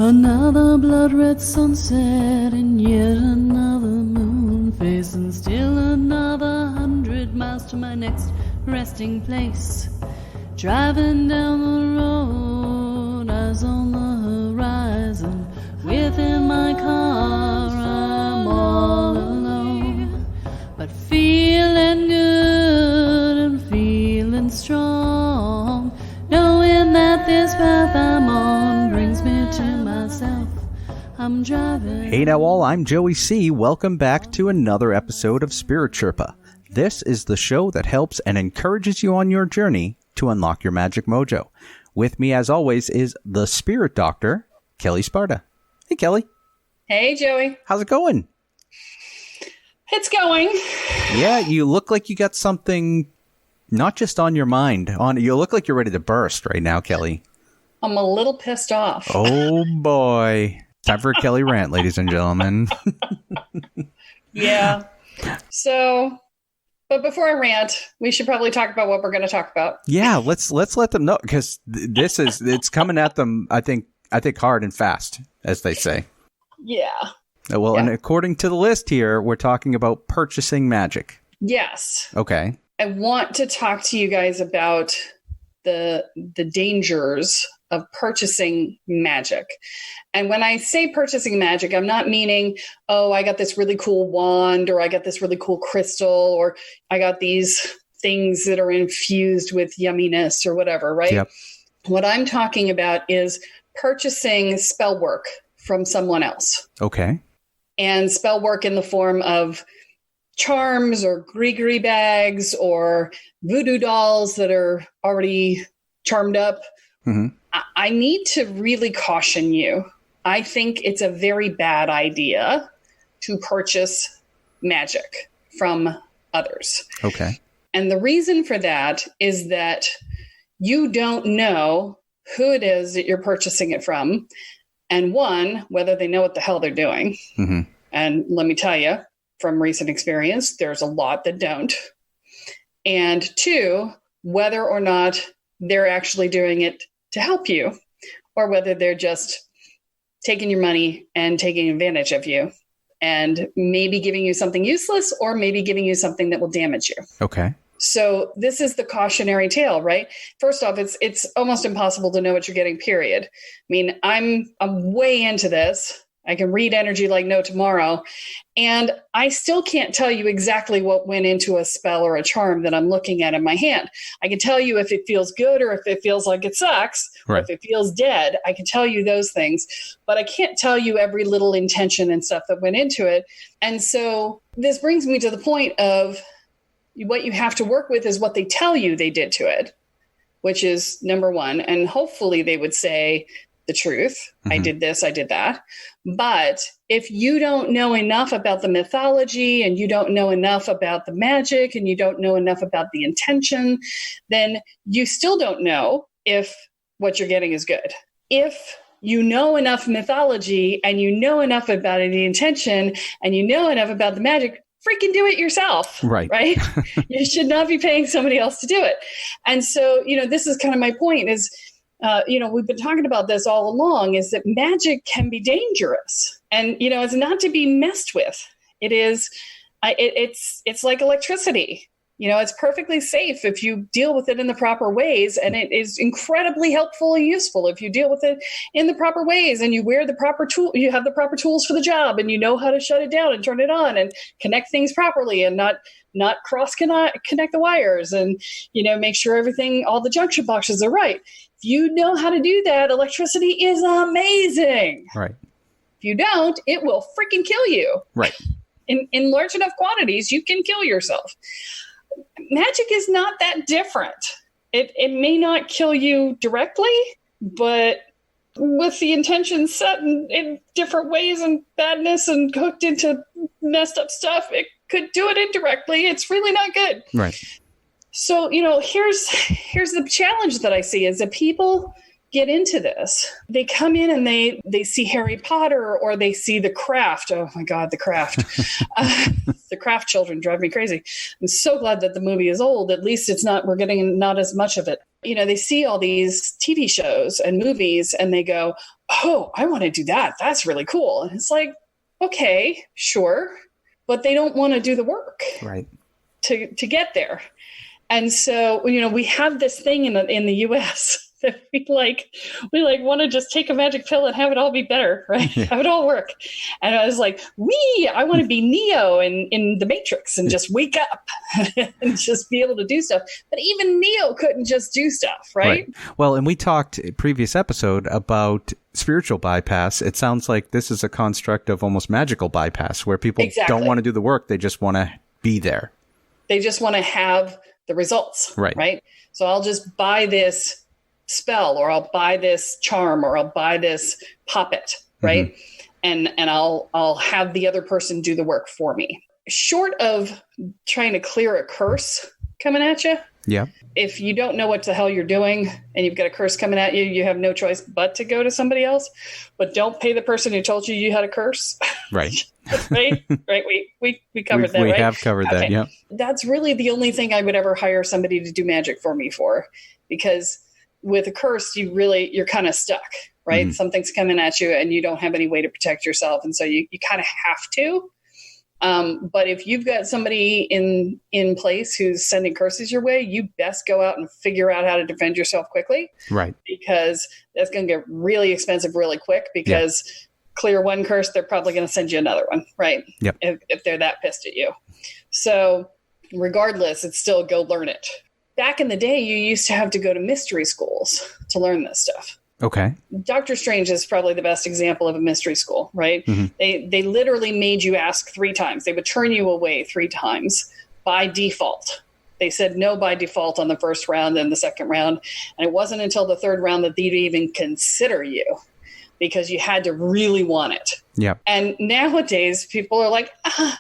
Another blood-red sunset and yet another moon face, and still another 100 miles to my next resting place. Driving down the road, eyes on the horizon. Within my car, I'm all alone, but feeling good and feeling strong, knowing that this path I'm on brings me to myself. I'm driving. Hey now all, I'm HonuJoeyC. Welcome back to another episode of Spirit Sherpa. This is the show that helps and encourages you on your journey to unlock your magic mojo. With me, as always, is the Spirit Doctor, Kelle Sparta. Hey, Kelly. Hey, Joey. How's it going? It's going. Yeah, you look like you got something not just on your mind. You look like you're ready to burst right now, Kelly. I'm a little pissed off. Oh, boy. Time for a Kelly rant, ladies and gentlemen. Yeah. So, but before I rant, we should probably talk about what we're going to talk about. Yeah, let's let them know, because it's coming at them, I think hard and fast, as they say. Yeah. Well, Yeah. And according to the list here, we're talking about purchasing magic. Yes. Okay. I want to talk to you guys about the dangers of purchasing magic. And when I say purchasing magic, I'm not meaning, oh, I got this really cool wand, or I got this really cool crystal, or I got these things that are infused with yumminess or whatever, right? Yep. What I'm talking about is purchasing spell work from someone else. Okay. And spell work in the form of charms or gree bags or voodoo dolls that are already charmed up. Mm-hmm. I need to really caution you. I think it's a very bad idea to purchase magic from others. Okay. And the reason for that is that you don't know who it is that you're purchasing it from. And one, whether they know what the hell they're doing. Mm-hmm. And let me tell you, from recent experience, there's a lot that don't. And two, whether or not they're actually doing it to help you, or whether they're just taking your money and taking advantage of you and maybe giving you something useless, or maybe giving you something that will damage you. Okay. So this is the cautionary tale, right? First off, it's almost impossible to know what you're getting, period. I mean, I'm way into this. I can read energy like no tomorrow. And I still can't tell you exactly what went into a spell or a charm that I'm looking at in my hand. I can tell you if it feels good or if it feels like it sucks, right, or if it feels dead. I can tell you those things, but I can't tell you every little intention and stuff that went into it. And so this brings me to the point of what you have to work with is what they tell you they did to it, which is number one. And hopefully they would say the truth. Mm-hmm. I did this, I did that. But if you don't know enough about the mythology, and you don't know enough about the magic, and you don't know enough about the intention, then you still don't know if what you're getting is good. If you know enough mythology, and you know enough about the intention, and you know enough about the magic, freaking do it yourself. Right. You should not be paying somebody else to do it. And so, this is kind of my point is, we've been talking about this all along, is that magic can be dangerous, and, it's not to be messed with. It is, it's like electricity. It's perfectly safe if you deal with it in the proper ways, and it is incredibly helpful and useful if you deal with it in the proper ways, and you wear the proper tool, you have the proper tools for the job, and you know how to shut it down and turn it on and connect things properly, and not cross connect the wires, and, make sure all the junction boxes are right. If you know how to do that, electricity is amazing. Right. If you don't, it will freaking kill you. Right. In large enough quantities, you can kill yourself. Magic is not that different. It may not kill you directly, but with the intention set in different ways and badness and hooked into messed up stuff, it could do it indirectly. It's really not good. Right. So, here's the challenge that I see is that people get into this. They come in and they see Harry Potter, or they see The Craft. Oh my God, The Craft. The Craft children drive me crazy. I'm so glad that the movie is old. At least we're getting not as much of it. They see all these TV shows and movies and they go, oh, I want to do that. That's really cool. And it's like, okay, sure. But they don't want to do the work to get there. And so, we have this thing in the US that we want to just take a magic pill and have it all be better, right? Yeah. Have it all work. And I was like, I want to be Neo in the Matrix and just wake up and just be able to do stuff. But even Neo couldn't just do stuff, right? Well, and we talked previous episode about spiritual bypass. It sounds like this is a construct of almost magical bypass where people don't want to do the work. They just want to be there. They just want to have the results, right? So I'll just buy this spell, or I'll buy this charm, or I'll buy this puppet, right? Mm-hmm. And I'll have the other person do the work for me. Short of trying to clear a curse coming at you. Yeah. If you don't know what the hell you're doing and you've got a curse coming at you, you have no choice but to go to somebody else. But don't pay the person who told you had a curse. Right. Right. We covered that, right? We have covered that, yeah. That's really the only thing I would ever hire somebody to do magic for me for, because with a curse, you're kind of stuck, right? Mm-hmm. Something's coming at you and you don't have any way to protect yourself. And so you kind of have to. But if you've got somebody in place who's sending curses your way, you best go out and figure out how to defend yourself quickly. Right. Because that's going to get really expensive really quick, because clear one curse, they're probably going to send you another one, right? Yep. If they're that pissed at you. So regardless, it's still go learn it. Back in the day, you used to have to go to mystery schools to learn this stuff. Okay. Doctor Strange is probably the best example of a mystery school, right? Mm-hmm. They literally made you ask 3 times. They would turn you away 3 times by default. They said no by default on the first round and the second round. And it wasn't until the 3rd round that they'd even consider you, because you had to really want it. Yeah. And nowadays people are like,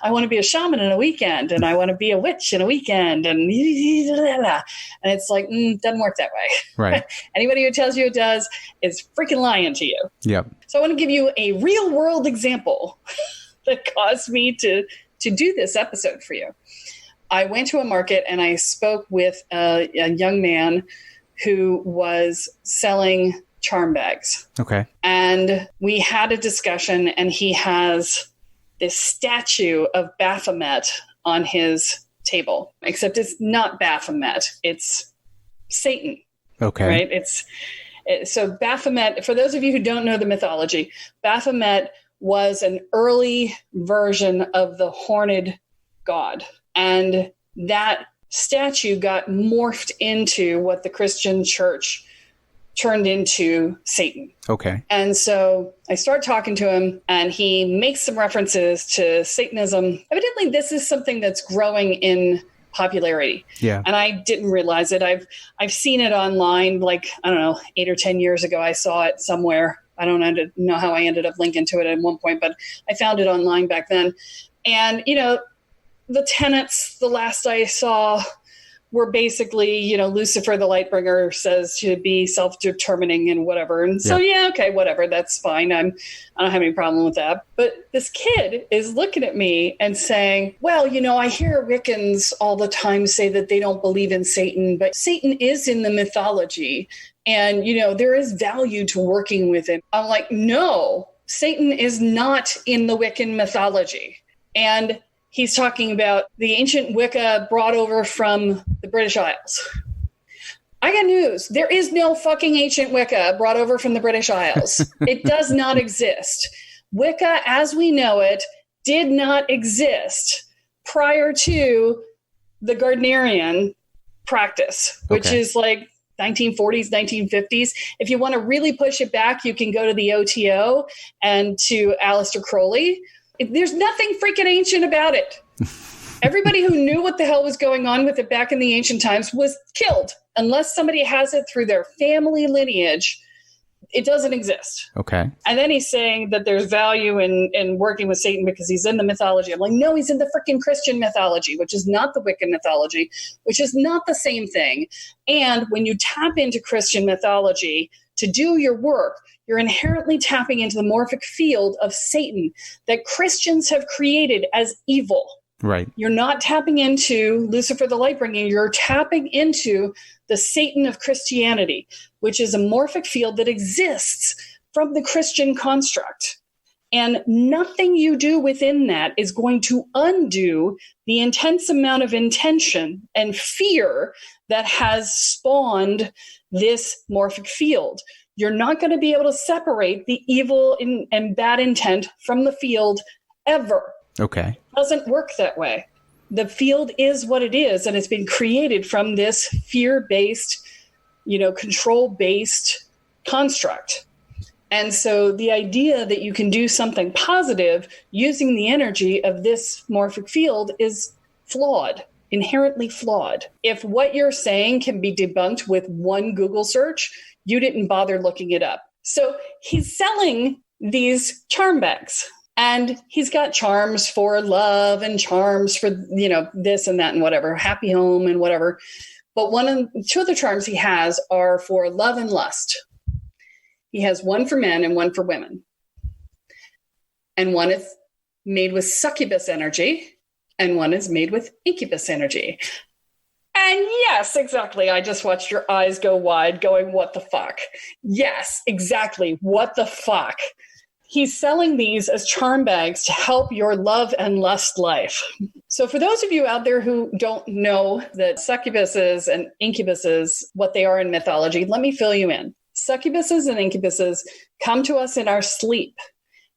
I want to be a shaman in a weekend, and I want to be a witch in a weekend, and it's like, doesn't work that way. Right. Anybody who tells you it does is freaking lying to you. Yeah. So I want to give you a real world example that caused me to do this episode for you. I went to a market and I spoke with a young man who was selling charm bags. Okay. And we had a discussion, and he has this statue of Baphomet on his table, except it's not Baphomet, it's Satan. Okay. Right? So Baphomet, for those of you who don't know the mythology, Baphomet was an early version of the horned god. And that statue got morphed into what the Christian church turned into Satan. Okay. And so I start talking to him, and he makes some references to Satanism. Evidently, this is something that's growing in popularity. Yeah. And I didn't realize it. I've seen it online, like, I don't know, 8 or 10 years ago. I saw it somewhere. I don't know how I ended up linking to it at one point, but I found it online back then. And, the tenets, the last I saw, were basically, Lucifer, the Lightbringer, says to be self-determining and whatever. And so, okay, whatever, that's fine. I don't have any problem with that. But this kid is looking at me and saying, well, I hear Wiccans all the time say that they don't believe in Satan, but Satan is in the mythology. And, there is value to working with him. I'm like, no, Satan is not in the Wiccan mythology. And he's talking about the ancient Wicca brought over from the British Isles. I got news. There is no fucking ancient Wicca brought over from the British Isles. It does not exist. Wicca, as we know it, did not exist prior to the Gardnerian practice, which is like 1940s, 1950s. If you want to really push it back, you can go to the OTO and to Aleister Crowley. There's nothing freaking ancient about it. Everybody who knew what the hell was going on with it back in the ancient times was killed. Unless somebody has it through their family lineage, it doesn't exist. Okay. And then he's saying that there's value in working with Satan because he's in the mythology. I'm like, no, he's in the freaking Christian mythology, which is not the Wiccan mythology, which is not the same thing. And when you tap into Christian mythology to do your work, you're inherently tapping into the morphic field of Satan that Christians have created as evil. Right. You're not tapping into Lucifer the Lightbringer. You're tapping into the Satan of Christianity, which is a morphic field that exists from the Christian construct. And nothing you do within that is going to undo the intense amount of intention and fear that has spawned this morphic field. You're not going to be able to separate the evil and bad intent from the field ever. Okay. It doesn't work that way. The field is what it is, and it's been created from this fear-based, control-based construct. And so the idea that you can do something positive using the energy of this morphic field is flawed, inherently flawed. If what you're saying can be debunked with one Google search, you didn't bother looking it up. So he's selling these charm bags. And he's got charms for love and charms for, this and that and whatever, happy home and whatever. But two of the charms he has are for love and lust. He has one for men and one for women. And one is made with succubus energy and one is made with incubus energy. And yes, exactly. I just watched your eyes go wide going, what the fuck? Yes, exactly. What the fuck? He's selling these as charm bags to help your love and lust life. So for those of you out there who don't know that succubuses and incubuses, what they are in mythology, let me fill you in. Succubuses and incubuses come to us in our sleep,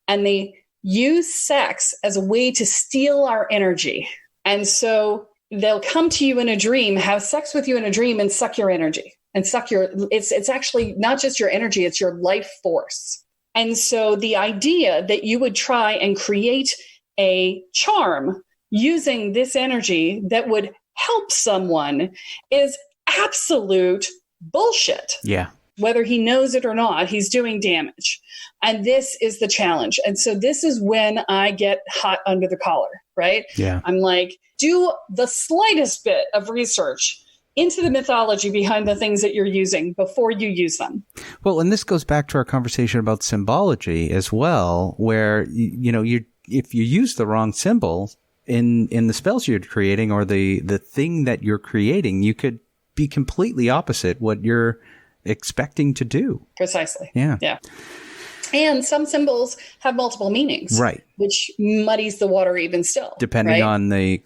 and they use sex as a way to steal our energy. And so they'll come to you in a dream, have sex with you in a dream, and suck your energy. And it's actually not just your energy, it's your life force. And so the idea that you would try and create a charm using this energy that would help someone is absolute bullshit. Yeah. Whether he knows it or not, he's doing damage. And this is the challenge. And so this is when I get hot under the collar, right? Yeah. I'm like, do the slightest bit of research into the mythology behind the things that you're using before you use them. Well, and this goes back to our conversation about symbology as well, where, if you use the wrong symbol in the spells you're creating or the thing that you're creating, you could be completely opposite what you're expecting to do. Precisely. Yeah. Yeah. And some symbols have multiple meanings. Right. Which muddies the water even still. Depending on the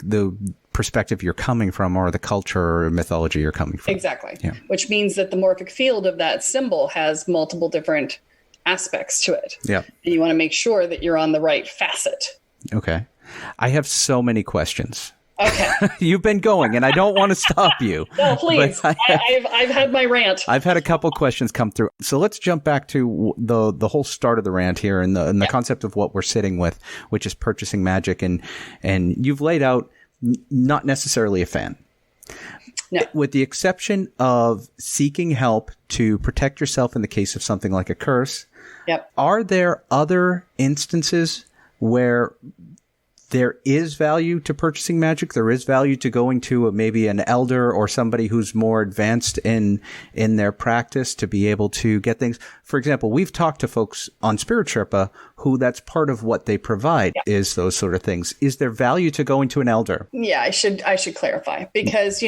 perspective you're coming from or the culture or mythology you're coming from. Exactly. Yeah. Which means that the morphic field of that symbol has multiple different aspects to it. Yeah. And you want to make sure that you're on the right facet. Okay. I have so many questions. Okay. You've been going, and I don't want to stop you. No, please. I've had my rant. I've had a couple questions come through. So let's jump back to the whole start of the rant here and the concept of what we're sitting with, which is purchasing magic. And you've laid out not necessarily a fan. No. With the exception of seeking help to protect yourself in the case of something like a curse. Yep. Are there other instances where there is value to purchasing magic? There is value to going to maybe an elder or somebody who's more advanced in their practice to be able to get things. For example, we've talked to folks on Spirit Sherpa who that's part of what they provide is those sort of things. Is there value to going to an elder? Yeah, I should clarify because,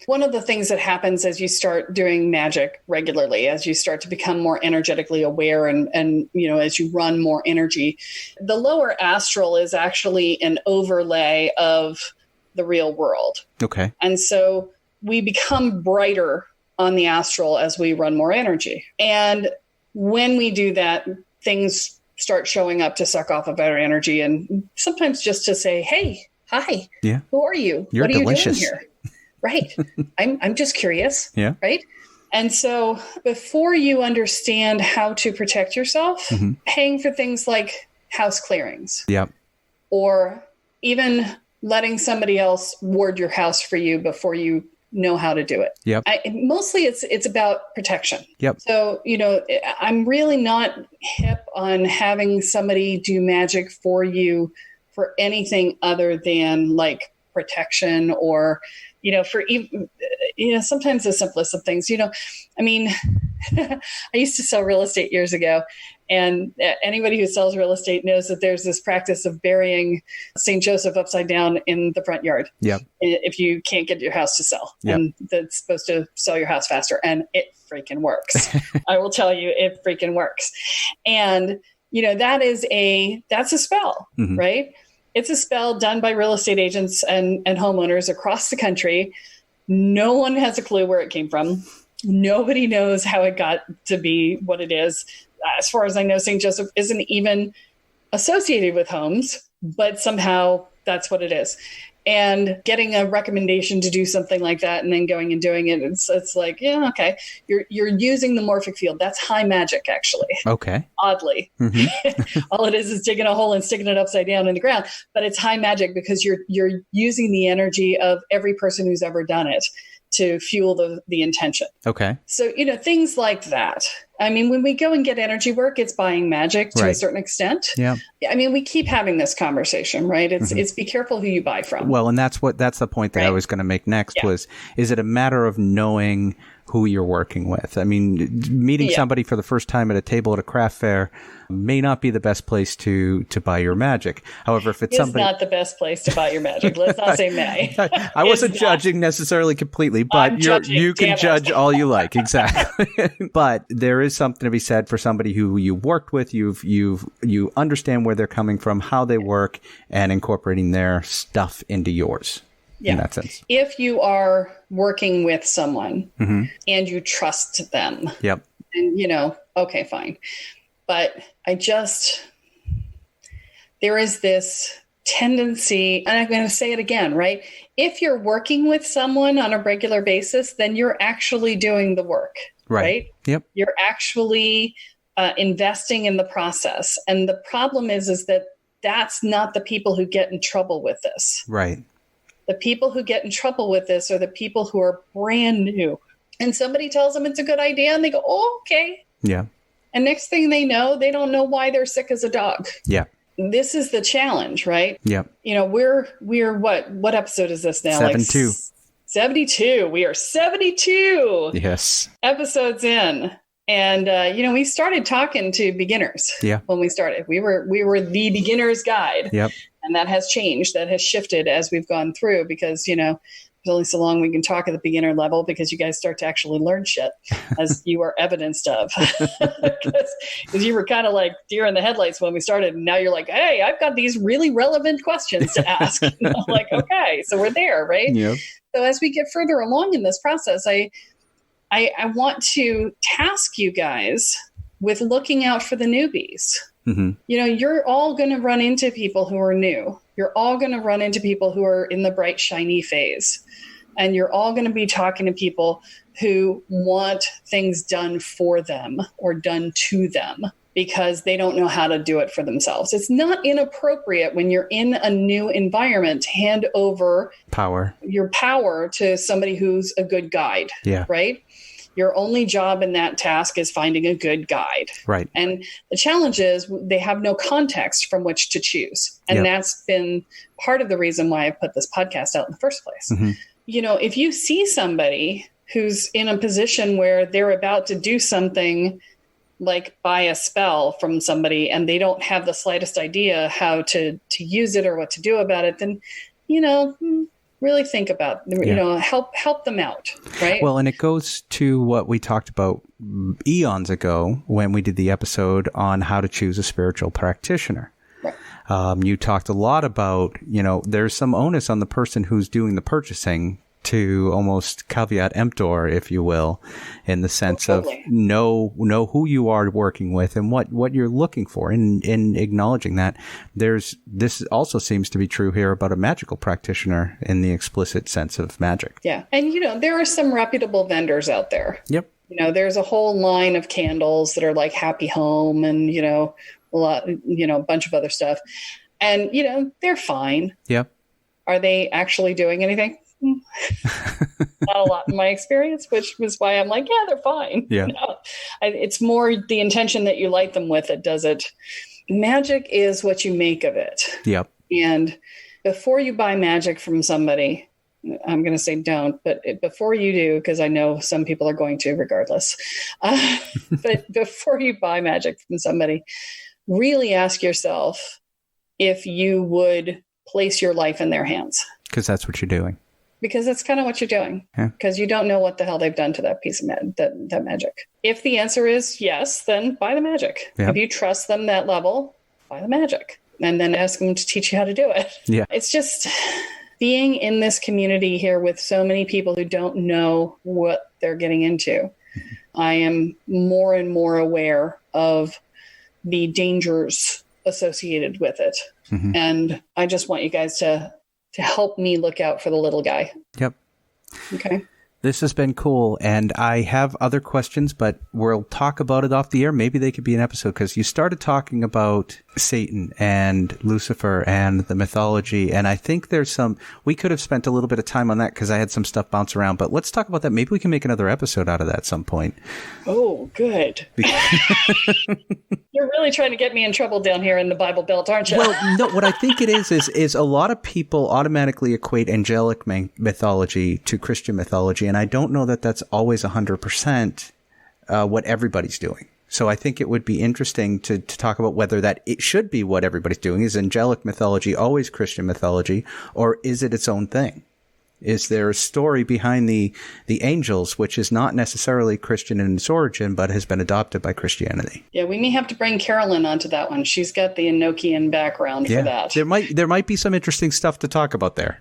one of the things that happens as you start doing magic regularly, as you start to become more energetically aware and as you run more energy, the lower astral is actually an overlay of the real world. Okay. And so we become brighter on the astral as we run more energy. And when we do that, things start showing up to suck off of our energy and sometimes just to say, hey, hi, who are you? You're what are delicious. You doing here? Right. I'm just curious. Yeah. Right. And so before you understand how to protect yourself, paying for things like house clearings. Yep. Or even letting somebody else ward your house for you before you know how to do it. Yep. Mostly it's about protection. Yep. So, I'm really not hip on having somebody do magic for you for anything other than like protection or, for even, sometimes the simplest of things, I used to sell real estate years ago And anybody who sells real estate knows that there's this practice of burying St. Joseph upside down in the front yard. Yep. If you can't get your house to sell. Yep. And that's supposed to sell your house faster. And it freaking works. I will tell you, it freaking works. And, that's a spell, right? It's a spell done by real estate agents and homeowners across the country. No one has a clue where it came from. Nobody knows how it got to be what it is. As far as I know, St. Joseph isn't even associated with homes, but somehow that's what it is. And getting a recommendation to do something like that and then going and doing it, it's like, yeah, okay. You're using the morphic field. That's high magic, actually. Okay. Oddly. All it is digging a hole and sticking it upside down in the ground. But it's high magic because you're using the energy of every person who's ever done it to fuel the intention. Okay. So, things like that. I mean, when we go and get energy work, it's buying magic to a certain extent. Yeah. I mean, we keep having this conversation, right? It's be careful who you buy from. Well, and that's the point that I was going to make next is it a matter of knowing who you're working with? I mean, meeting somebody for the first time at a table at a craft fair may not be the best place to buy your magic. However, if it's somebody... not the best place to buy your magic. Let's not say may. I wasn't judging necessarily completely, but you can judge all you like. Exactly. But there is something to be said for somebody who you worked with. You understand where they're coming from, how they work, and incorporating their stuff into yours. Yeah. In that sense. If you are working with someone and you trust them, and okay, fine. But there is this tendency, and I'm going to say it again, right? If you're working with someone on a regular basis, then you're actually doing the work, right? Yep. You're actually investing in the process. And the problem is that that's not the people who get in trouble with this. Right. The people who get in trouble with this are the people who are brand new. And somebody tells them it's a good idea and they go, oh, okay. Yeah. And next thing they know, they don't know why they're sick as a dog. Yeah. This is the challenge, right? Yeah. We're what episode is this now? 72. 72. We are 72 episodes in. And, we started talking to beginners when we started. We were the beginner's guide. Yep. And that has changed. That has shifted as we've gone through because, there's only so long we can talk at the beginner level because you guys start to actually learn shit as you are evidenced of. Because you were kind of like deer in the headlights when we started. And now you're like, hey, I've got these really relevant questions to ask. And I'm like, okay, so we're there, right? Yep. So as we get further along in this process, I want to task you guys with looking out for the newbies. You're all going to run into people who are new. You're all going to run into people who are in the bright, shiny phase. And you're all going to be talking to people who want things done for them or done to them because they don't know how to do it for themselves. It's not inappropriate when you're in a new environment to hand over your power to somebody who's a good guide, right? Your only job in that task is finding a good guide. Right. And the challenge is they have no context from which to choose. And that's been part of the reason why I put this podcast out in the first place. If you see somebody who's in a position where they're about to do something like buy a spell from somebody and they don't have the slightest idea how to use it or what to do about it, then, really think about, help them out, right? Well, and it goes to what we talked about eons ago when we did the episode on how to choose a spiritual practitioner. Right. You talked a lot about, there's some onus on the person who's doing the purchasing to almost caveat emptor, if you will, in the sense of know who you are working with and what you're looking for. And in acknowledging that, this also seems to be true here about a magical practitioner in the explicit sense of magic. Yeah. And, there are some reputable vendors out there. Yep. There's a whole line of candles that are like Happy Home and, a lot, a bunch of other stuff. And, they're fine. Yep. Are they actually doing anything? Not a lot in my experience, which was why I'm like, they're fine. Yeah. It's more the intention that you light them with that does it. Magic is what you make of it. Yep. And before you buy magic from somebody, I'm going to say don't, but before you do, because I know some people are going to regardless, but before you buy magic from somebody, really ask yourself if you would place your life in their hands. Because that's what you're doing. Because that's kind of what you're doing. Because you don't know what the hell they've done to that piece of that magic. If the answer is yes, then buy the magic. Yep. If you trust them that level, buy the magic. And then ask them to teach you how to do it. Yeah. It's just being in this community here with so many people who don't know what they're getting into. I am more and more aware of the dangers associated with it. Mm-hmm. And I just want you guys to help me look out for the little guy. Yep. Okay. This has been cool, and I have other questions, but we'll talk about it off the air. Maybe they could be an episode, because you started talking about Satan and Lucifer and the mythology, and I think we could have spent a little bit of time on that because I had some stuff bounce around, but let's talk about that. Maybe we can make another episode out of that at some point. Oh, good. You're really trying to get me in trouble down here in the Bible Belt, aren't you? Well, no, what I think it is a lot of people automatically equate angelic mythology to Christian mythology, and I don't know that that's always 100% what everybody's doing. So I think it would be interesting to talk about whether that it should be what everybody's doing. Is angelic mythology always Christian mythology, or is it its own thing? Is there a story behind the angels, which is not necessarily Christian in its origin, but has been adopted by Christianity? Yeah, we may have to bring Carolyn onto that one. She's got the Enochian background for that. There might be some interesting stuff to talk about there.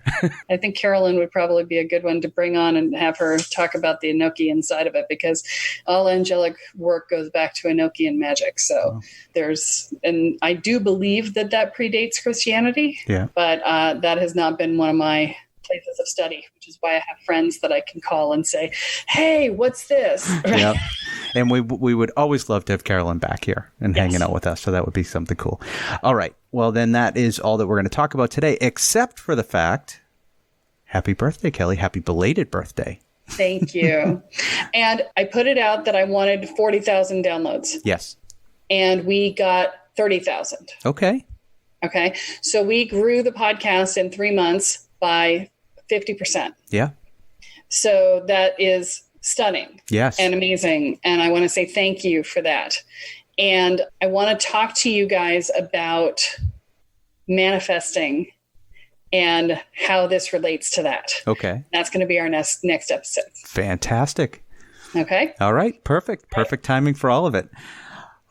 I think Carolyn would probably be a good one to bring on and have her talk about the Enochian side of it, because all angelic work goes back to Enochian magic. So and I do believe that predates Christianity. Yeah. But that has not been one of my places of study, which is why I have friends that I can call and say, hey, what's this? Yeah. And we would always love to have Carolyn back here and hanging out with us. So that would be something cool. All right. Well, then that is all that we're going to talk about today, except for the fact, happy birthday, Kelle. Happy belated birthday. Thank you. And I put it out that I wanted 40,000 downloads. Yes. And we got 30,000. Okay. So we grew the podcast in 3 months by 50%. Yeah. So that is stunning. Yes. And amazing. And I want to say thank you for that. And I want to talk to you guys about manifesting and how this relates to that. Okay. That's going to be our next episode. Fantastic. Okay. All right. Perfect. Perfect timing for all of it.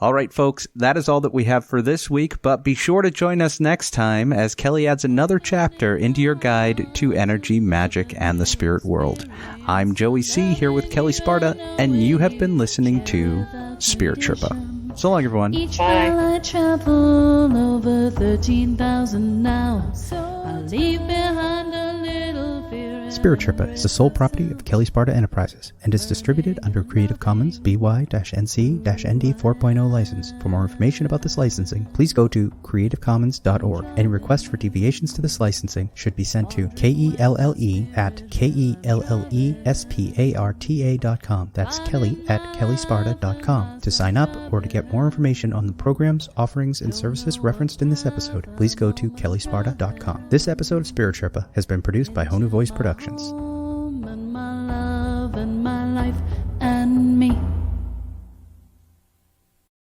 All right, folks, that is all that we have for this week, but be sure to join us next time as Kelle adds another chapter into your guide to energy, magic, and the spirit world. I'm HonuJoeyC here with Kelle Sparta, and you have been listening to Spirit Sherpa. So long, everyone. Each while I travel over 13,000 now, I leave behind a little fear. Spirit Sherpa is the sole property of Kelle Sparta Enterprises and is distributed under Creative Commons BY-NC-ND 4.0 license. For more information about this licensing, please go to creativecommons.org. Any requests for deviations to this licensing should be sent to KELLE@KELLESPARTA.com. That's Kelly@KelleSparta.com. To sign up or to get more information on the programs, offerings, and services referenced in this episode, please go to KelleSparta.com. This episode of Spirit Sherpa has been produced by HonuVoice Productions.